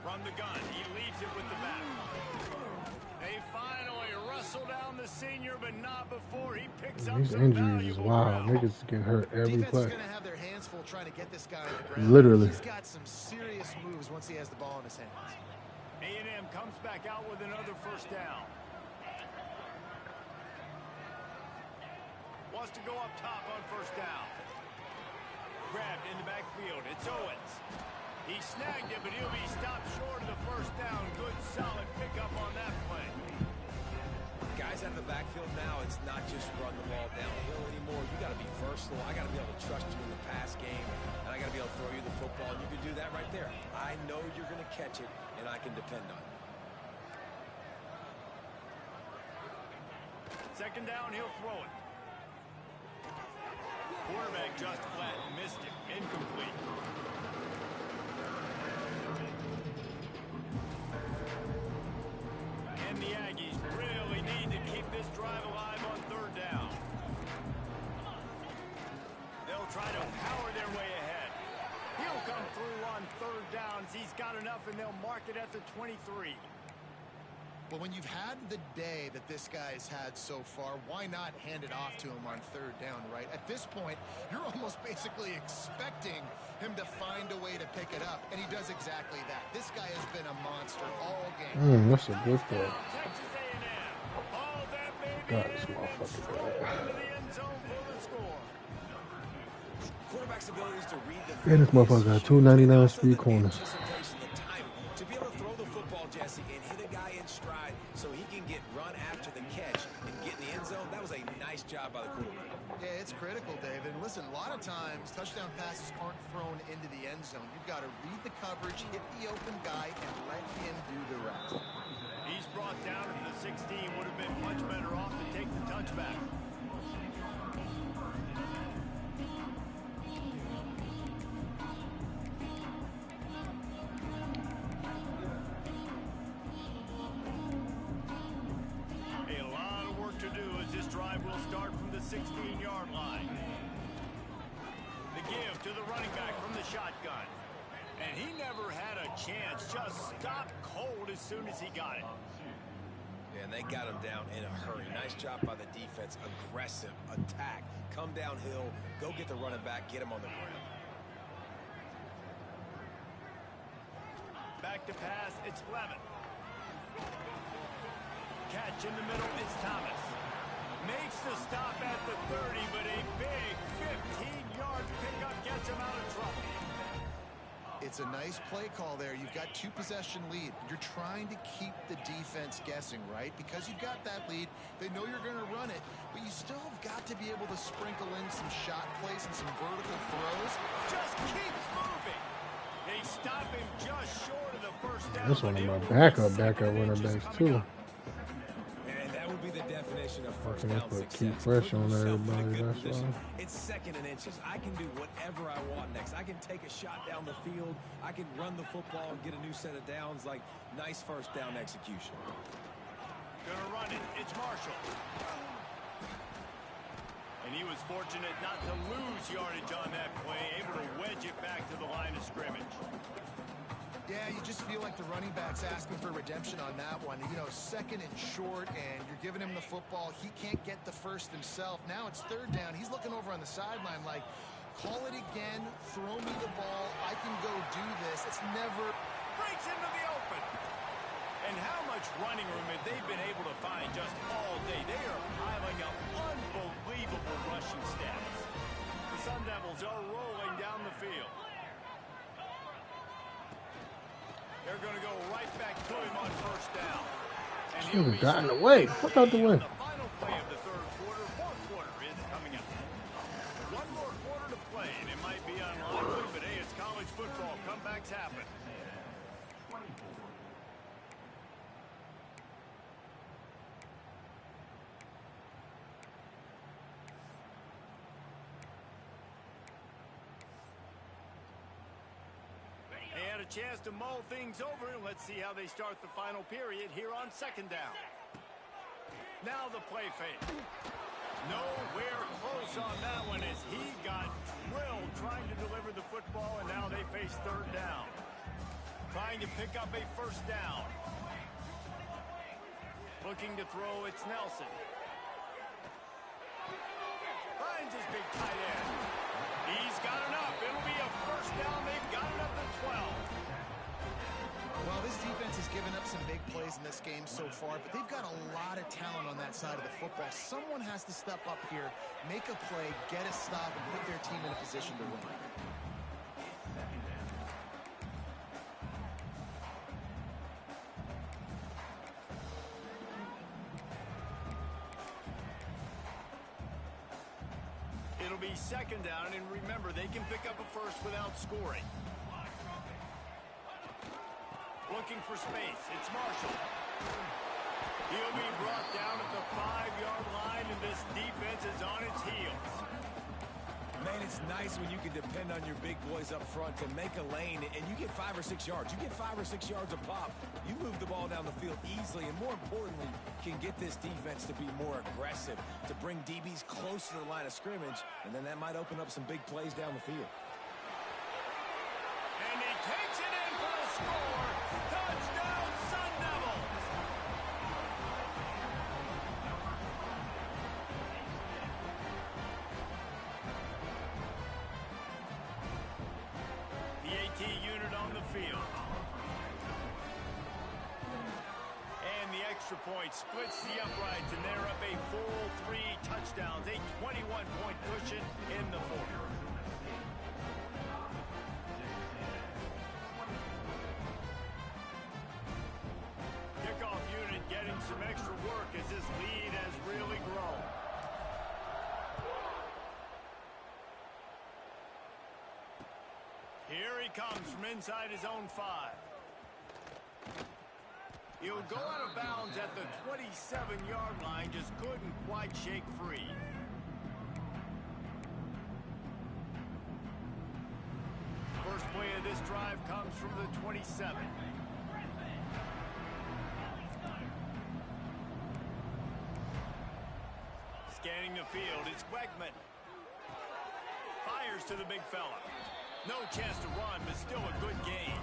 From the gun, he leaves it with the back. They finally wrestle down the senior, but not before he picks up These some injuries is valuable wild. ground. Niggas get hurt every Defense play. is going to have their hands full trying to get this guy on the ground. Literally. He's got some serious moves once he has the ball in his hands. A&M comes back out with another first down. Wants to go up top on first down. Grabbed in the backfield. It's Owens. He snagged it, but he'll be stopped short of the first down. Good, solid pickup on that play. Guys out of the backfield now, it's not just run the ball downhill anymore. You got to be versatile. I got to be able to trust you in the pass game, and I got to be able to throw you the football. And you can do that right there. I know you're going to catch it, and I can depend on you. Second down, he'll throw it. Quarterback just flat missed it. Incomplete. And the Aggies really need to keep this drive alive on third down. They'll try to power their way ahead. He'll come through on third downs. He's got enough, and they'll mark it at the 23. But when you've had the day that this guy's had so far, why not hand it off to him on third down, right? At this point, you're almost basically expecting him to find a way to pick it up, and he does exactly that. This guy has been a monster all game. That's a good throw. Texas A&M. Oh, that may be God, it, this and motherfucker straight bad. into the end zone for the score. Quarterback's abilities to read the And this motherfucker got 299 speed corners. To be able to throw the football, Jesse, and hit a guy in stride so he can get run after the catch and get in the end zone, that was a nice job by the quarterback. Yeah, it's critical, David. And listen, a lot of times, touchdown passes aren't thrown into the end zone. You've got to read the coverage, hit the open guy, and let him do the rest. He's brought down to the 16. Would have been much better off to take the touchback. A lot of work to do as this drive will start from the 16-yard line. The give to the running back from the shotgun. And he never had a chance. Just stopped cold as soon as he got it. Yeah, and they got him down in a hurry. Nice job by the defense. Aggressive attack. Come downhill. Go get the running back. Get him on the ground. Back to pass. It's Levin. Catch in the middle. It's Thomas. Makes the stop at the 30, but a big 15-yard pickup gets him out of trouble. It's a nice play call there. You've got two-possession lead. You're trying to keep the defense guessing, right? Because you've got that lead, they know you're going to run it, but you still have got to be able to sprinkle in some shot plays and some vertical throws. Just keeps moving. They stop him just short of the first down. That's one of my backup running backs, too. And that would be the definition definition of first They down put success. keep Put pressure on yourself in a everybody. good That's position. why. It's second and inches. I can do whatever I want next. I can take a shot down the field. I can run the football and get a new set of downs. Like, nice first down execution. Gonna run it. It's Marshall. And he was fortunate not to lose yardage on that play, able to wedge it back to the line of scrimmage. Yeah, you just feel like the running back's asking for redemption on that one. You know, second and short, and you're giving him the football. He can't get the first himself. Now it's third down. He's looking over on the sideline like, call it again, throw me the ball, I can go do this. It's never... Breaks into the open. And how much running room have they been able to find just all day? They are piling up unbelievable rushing stats. The Sun Devils are rolling down the field. They're going to go right back to him on first down. And Should have gotten away. Fuck out the way. The final play of the third quarter, fourth quarter is coming up. One more quarter to play, and it might be unlikely, but hey, it's college football. Comebacks happen. They had a chance to mull things over, and let's see how they start the final period here on second down. Now the play fake. Nowhere close on that one as he got drilled trying to deliver the football, and now they face third down. Trying to pick up a first down. Looking to throw, it's Nelson. Finds his big tight end. He's got enough. It'll be a first down. They've got it up to 12. Well, this defense has given up some big plays in this game so far, but they've got a lot of talent on that side of the football. Someone has to step up here, make a play, get a stop, and put their team in a position to win. It'll be second down, and remember, they can pick up a first without scoring. Looking for space. It's Marshall. He'll be brought down at the 5-yard line, and this defense is on its heels. Man, it's nice when you can depend on your big boys up front to make a lane, and you get 5 or 6 yards. You get 5 or 6 yards a pop. You move the ball down the field easily, and more importantly, can get this defense to be more aggressive, to bring DBs close to the line of scrimmage, and then that might open up some big plays down the field. And he takes it in for a score. Touchdown, Sun Devils. The AT unit on the field. And the extra point splits the uprights, and they're up a full 3 touchdowns, a 21-point cushion in the fourth. Kickoff unit getting some extra work as this lead has really grown. Here he comes from inside his own 5. He'll go out of bounds at the 27-yard line, just couldn't quite shake free. First play of this drive comes from the 27. Scanning the field, it's Wegman. Fires to the big fella. No chance to run, but still a good game.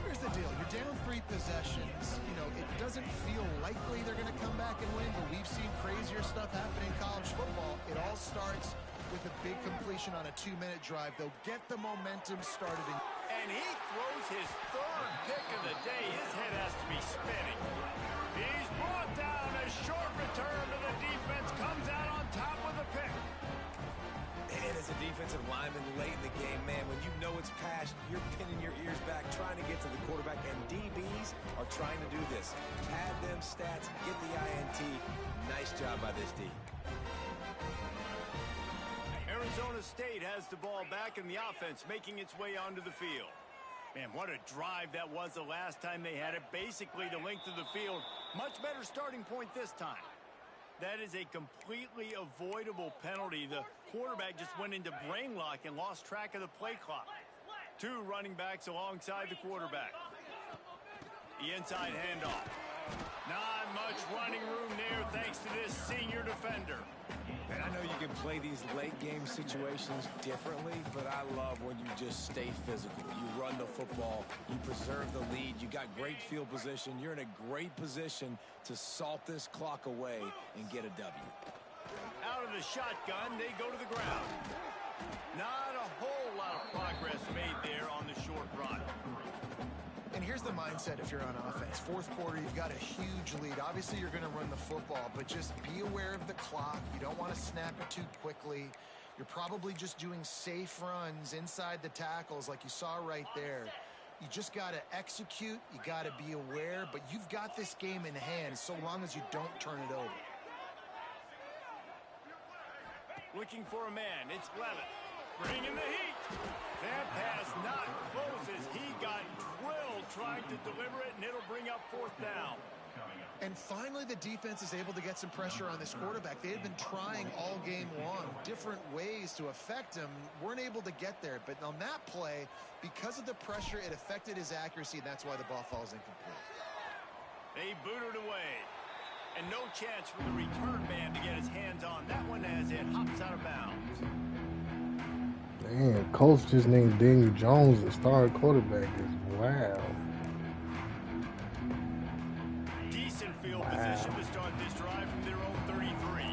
Here's the deal. You're down 3 possessions. You know, it doesn't feel likely they're going to come back and win, but we've seen crazier stuff happen in college football. It all starts with a big completion on a 2-minute drive. They'll get the momentum started. And he throws his third pick of the day. His head has to be spinning. He's brought down. A short return to the defense. Comes out on top with a pick. And as a defensive lineman late in the game, man, when you know it's passed, you're pinning your ears back, trying to get to the quarterback, and DBs are trying to do this. Pad them stats, get the INT. Nice job by this D. Arizona State has the ball back, and the offense making its way onto the field. Man, what a drive that was the last time they had it. Basically the length of the field. Much better starting point this time. That is a completely avoidable penalty. The quarterback just went into brain lock and lost track of the play clock. 2 running backs alongside the quarterback. The inside handoff. Not much running room there thanks to this senior defender. And I know you can play these late game situations differently, but I love when you just stay physical. You run the football, you preserve the lead, you got great field position, you're in a great position to salt this clock away and get a W. Out of the shotgun, they go to the ground. Not a whole lot of progress made there on the short run. And here's the mindset if you're on offense. 4th quarter, you've got a huge lead. Obviously, you're going to run the football, but just be aware of the clock. You don't want to snap it too quickly. You're probably just doing safe runs inside the tackles like you saw right there. You just got to execute. You got to be aware, but you've got this game in hand so long as you don't turn it over. Looking for a man. It's Levitt. Bringing the heat. That pass not close as he got drilled trying to deliver it, and it'll bring up 4th down. And finally, the defense is able to get some pressure on this quarterback. They had been trying all game long, different ways to affect him. Weren't able to get there. But on that play, because of the pressure, it affected his accuracy, and that's why the ball falls incomplete. They booted away. And no chance for the return man to get his hands on that one as it hops out of bounds. Damn, Colts just named Daniel Jones the starting quarterback. Wow. Decent field position to start this drive from their own 33.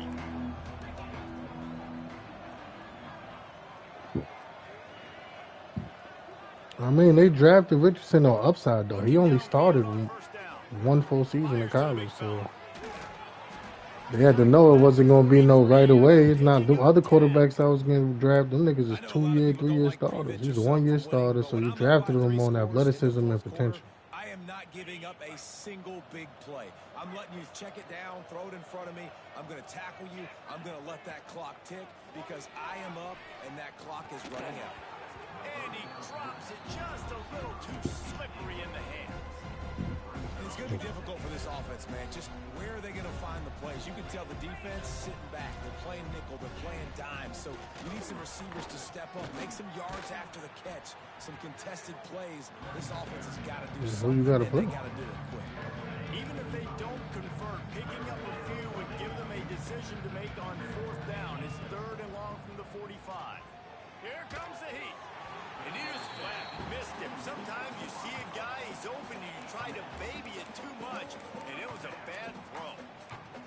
I mean, they drafted Richardson on upside, though. He only started 1 full season in college, so they had to know it wasn't going to be no right away. It's not them other quarterbacks I was going to draft. Them niggas is 2-year, 3-year starters. He's a 1-year starter, so you drafted him on athleticism and potential. I am not giving up a single big play. I'm letting you check it down, throw it in front of me. I'm going to tackle you. I'm going to let that clock tick because I am up and that clock is running out. And he drops it just a little too slippery in the hands. It's going to be difficult for this offense, man. Just where are they going to find the plays? You can tell the defense sitting back. They're playing nickel. They're playing dime. So you need some receivers to step up, make some yards after the catch, some contested plays. This offense has got to do something. You gotta play. They got to do it quick. Even if they don't convert, picking up a few would give them a decision to make on 4th down. It's 3rd and long from the 45. Here comes the heat. And he just flat missed him. Sometimes you see a guy, he's open, and you try to baby it too much, and it was a bad throw.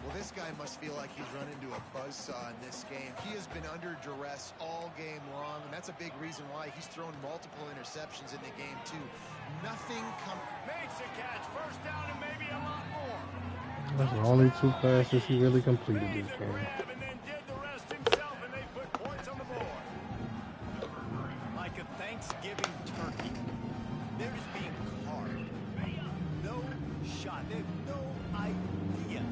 Well, this guy must feel like he's run into a buzzsaw in this game. He has been under duress all game long, and that's a big reason why he's thrown multiple interceptions in the game, too. Nothing Makes a catch, 1st down, and maybe a lot more. That's the only 2 passes he really completed this game. And then did the rest himself, and they put points on the board. Like a Thanksgiving turkey. They're just being carved. No shot. They have no idea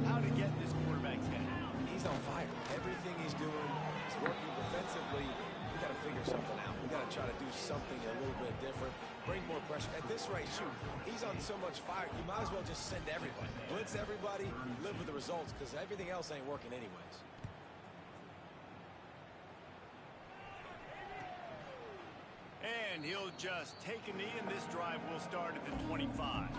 how to get in this quarterback's head. He's on fire. Everything he's doing is working defensively. We got to figure something out. We got to try to do something a little bit different. Bring more pressure. At this rate, shoot, he's on so much fire, you might as well just send everybody. Blitz everybody, live with the results, because everything else ain't working anyways. And he'll just take a knee, and this drive will start at the 25.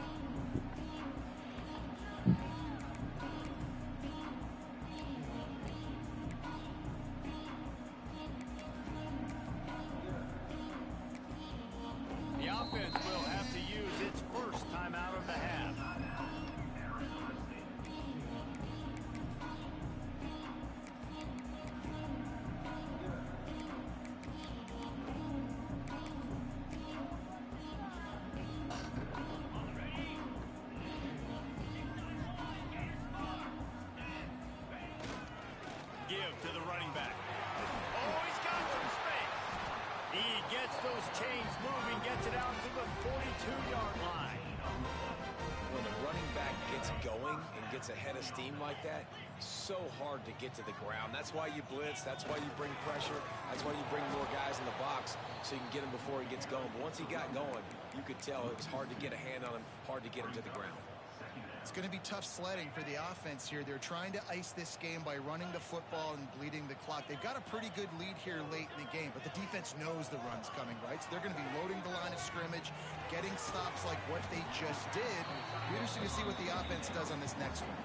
The offense will have to use its 1st timeout of the half. Give to the running back. Oh, he's got some space. He gets those chains moving, gets it out to the 42-yard line. When the running back gets going and gets ahead of steam like that, so hard to get to the ground. That's why you blitz. That's why you bring pressure. That's why you bring more guys in the box so you can get him before he gets going. But once he got going, you could tell it was hard to get a hand on him, hard to get him to the ground. It's going to be tough sledding for the offense here. They're trying to ice this game by running the football and bleeding the clock. They've got a pretty good lead here late in the game, but the defense knows the run's coming, right? So they're going to be loading the line of scrimmage, getting stops like what they just did. It'll be interesting to see what the offense does on this next one.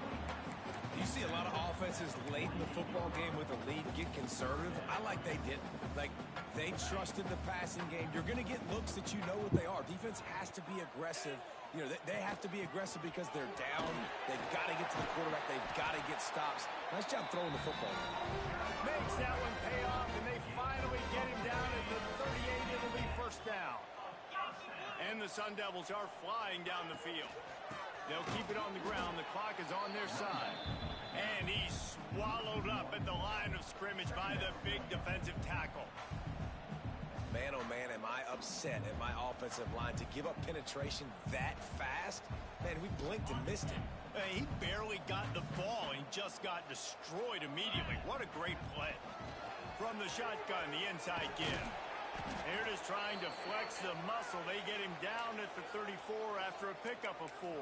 You see a lot of offenses late in the football game with a lead get conservative. I like they didn't. Like, they trusted the passing game. You're going to get looks that you know what they are. Defense has to be aggressive. You know, they have to be aggressive because they're down. They've got to get to the quarterback. They've got to get stops. Nice job throwing the football. Makes that one pay off, and they finally get him down at the 38. It'll be first down. And the Sun Devils are flying down the field. They'll keep it on the ground. The clock is on their side. And he's swallowed up at the line of scrimmage by the big defensive tackle. Man, oh man, am I upset at my offensive line to give up penetration that fast? Man, we blinked and missed it. He barely got the ball and just got destroyed immediately. What a great play. From the shotgun, the inside give. Here it is trying to flex the muscle. They get him down at the 34 after a pickup of 4.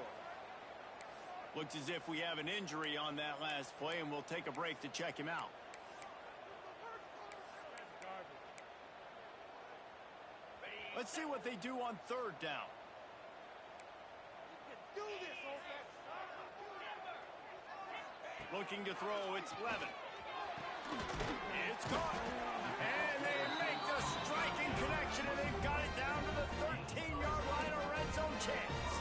Looks as if we have an injury on that last play, and we'll take a break to check him out. Let's see what they do on third down. Looking to throw, it's Levin. It's caught. And they make the striking connection, and they've got it down to the 13-yard line, a red zone chance.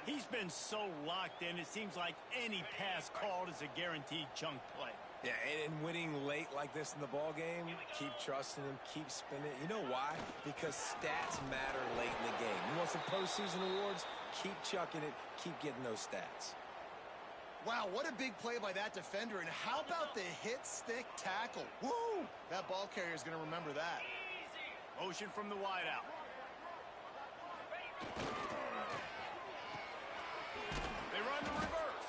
He's been so locked in, it seems like any pass called is a guaranteed chunk play. Yeah, and winning late like this in the ball game, keep trusting him, keep spinning. You know why? Because stats matter late in the game. You want some postseason awards? Keep chucking it, keep getting those stats. Wow, what a big play by that defender. And how about the hit stick tackle? Woo! That ball carrier is going to remember that. Motion from the wideout. They run the reverse.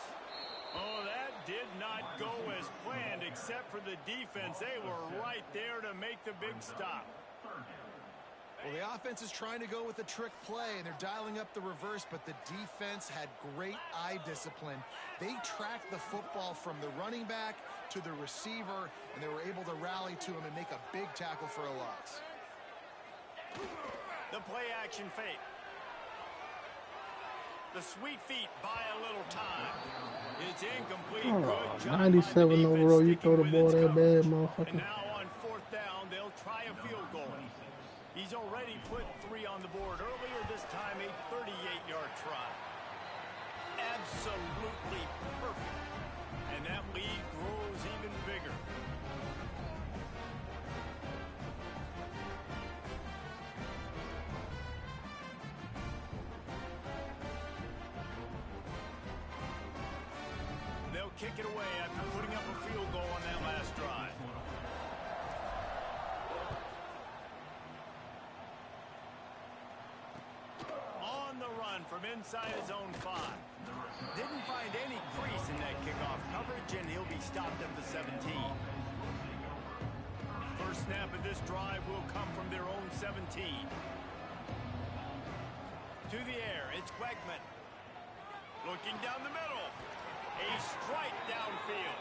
Oh, that did not go as planned, except for the defense. They were right there to make the big stop. Well, the offense is trying to go with a trick play, and they're dialing up the reverse, but the defense had great eye discipline. They tracked the football from the running back to the receiver, and they were able to rally to him and make a big tackle for a loss. The play action fake. The sweet feet buy a little time. It's incomplete. Good job 97 overall. You throw the ball that bad, motherfucker. And now on fourth down, they'll try a field goal. He's already put 3 on the board. Earlier this time, a 38-yard try. Absolutely perfect. And that lead grows even bigger. They'll kick it away after putting up a field goal on that last drive. On the run from inside his own 5. Didn't find any crease in that kickoff coverage, and he'll be stopped at the 17. First snap of this drive will come from their own 17. To the air, it's Wegman. Looking down the middle. A strike downfield.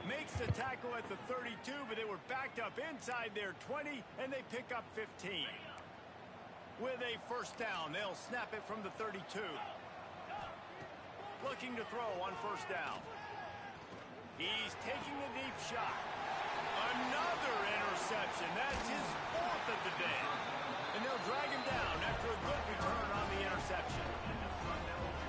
Makes the tackle at the 32, but they were backed up inside their 20, and they pick up 15. With a first down, they'll snap it from the 32. Looking to throw on first down. He's taking a deep shot. Another interception. That's his 4th of the day. And they'll drag him down after a good return on the interception.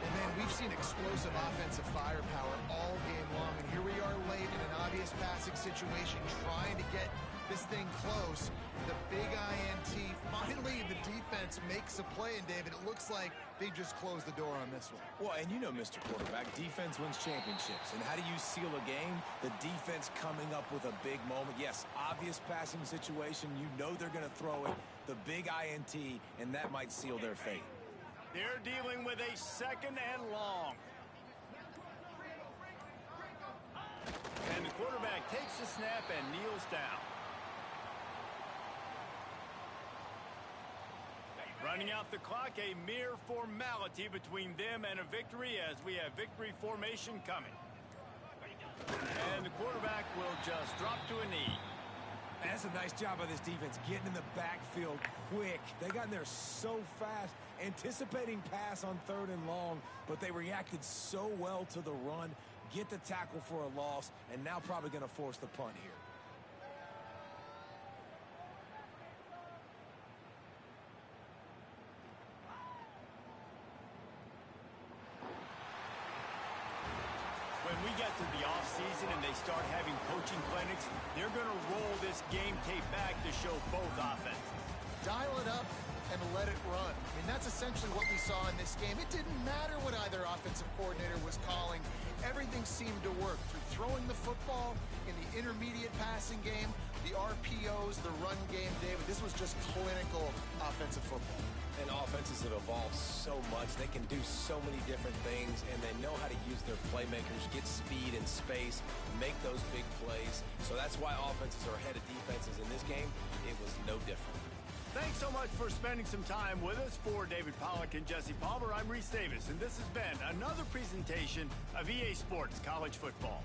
And man, we've seen explosive offensive firepower all game long, and here we are late in an obvious passing situation, trying to get this thing close. The big INT, finally the defense makes a play, and David, it looks like they just closed the door on this one. Well, and you know, Mr. Quarterback, defense wins championships. And how do you seal a game? The defense coming up with a big moment. Yes, obvious passing situation. You know they're going to throw it. The big INT, and that might seal their fate. They're dealing with a second and long. And the quarterback takes the snap and kneels down. Running out the clock, a mere formality between them and a victory as we have victory formation coming. And the quarterback will just drop to a knee. That's a nice job by this defense, getting in the backfield quick. They got in there so fast, anticipating pass on 3rd and long, but they reacted so well to the run, get the tackle for a loss, and now probably going to force the punt here. When we get to the offseason and they start having coaching clinics, they're going to roll this game tape back to show both offenses. Dial it up and let it run. I mean, that's essentially what we saw in this game. It didn't matter what either offensive coordinator was calling. Everything seemed to work through throwing the football in the intermediate passing game, the RPOs, the run game, David. This was just clinical offensive football. And offenses have evolved so much. They can do so many different things, and they know how to use their playmakers, get speed and space, make those big plays. So that's why offenses are ahead of defenses in this game. It was no different. Thanks so much for spending some time with us. For David Pollack and Jesse Palmer, I'm Reese Davis, and this has been another presentation of EA Sports College Football.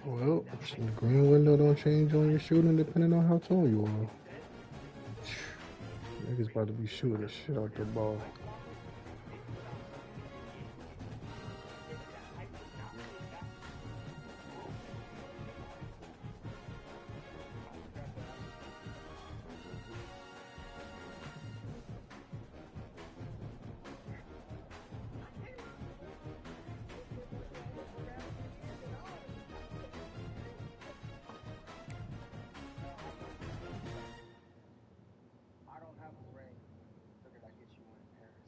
Well, the green window don't change on your shooting depending on how tall you are. Niggas about to be shooting the shit out the ball. I don't have a ring. Figured I'd get you one in Paris.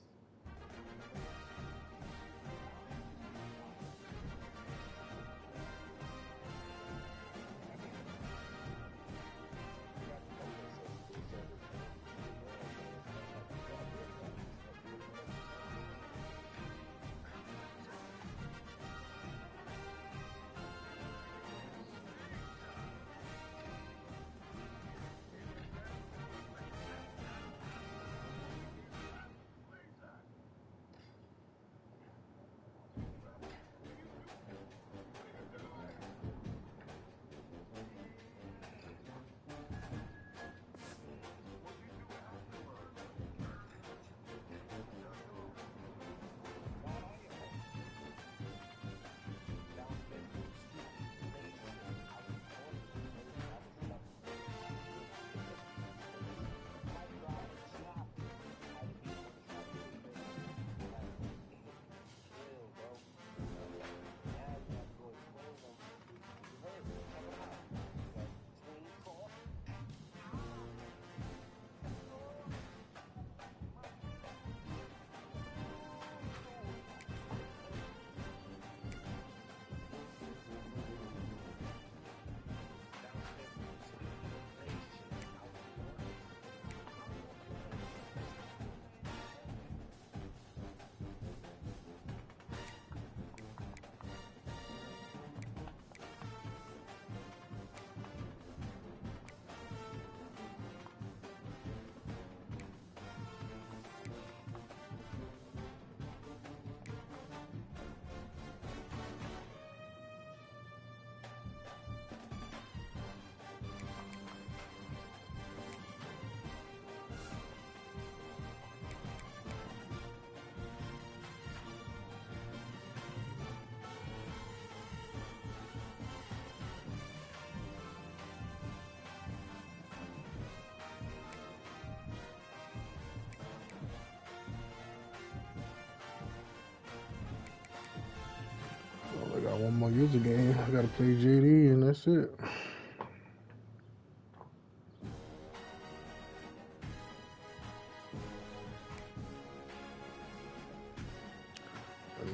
got one more user game. I gotta play JD and that's it.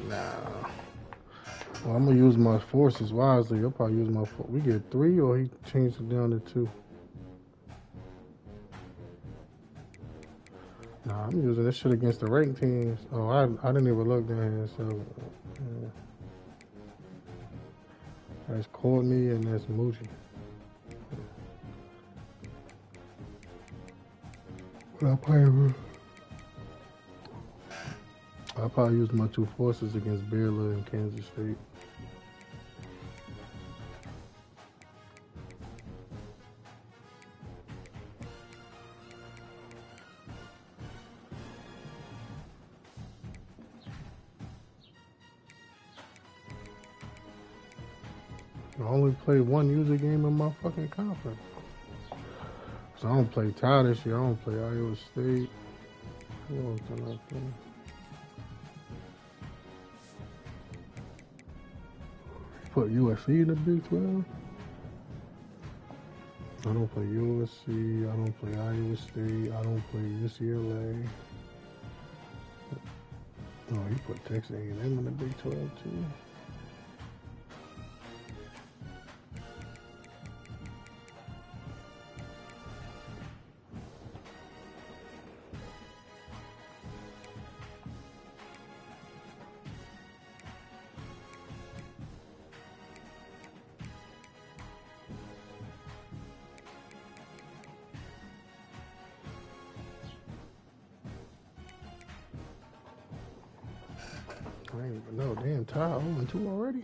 Nah. Well, I'm gonna use my forces wisely. I'll probably use my. We get 3, or he changed it down to 2. Nah, I'm using this shit against the ranked teams. Oh, I didn't even look down here. So that's Courtney and that's Moochie. I'll probably use my 2 forces against Baylor and Kansas State. I only play one user game in my fucking conference. So I don't play Tide this year. I don't play Iowa State. Who else did I play? Put USC in the Big 12. I don't play USC. I don't play Iowa State. I don't play UCLA. Oh, you put Texas A&M in the Big 12 too. I ain't even know. Damn, Ty 0-2 already?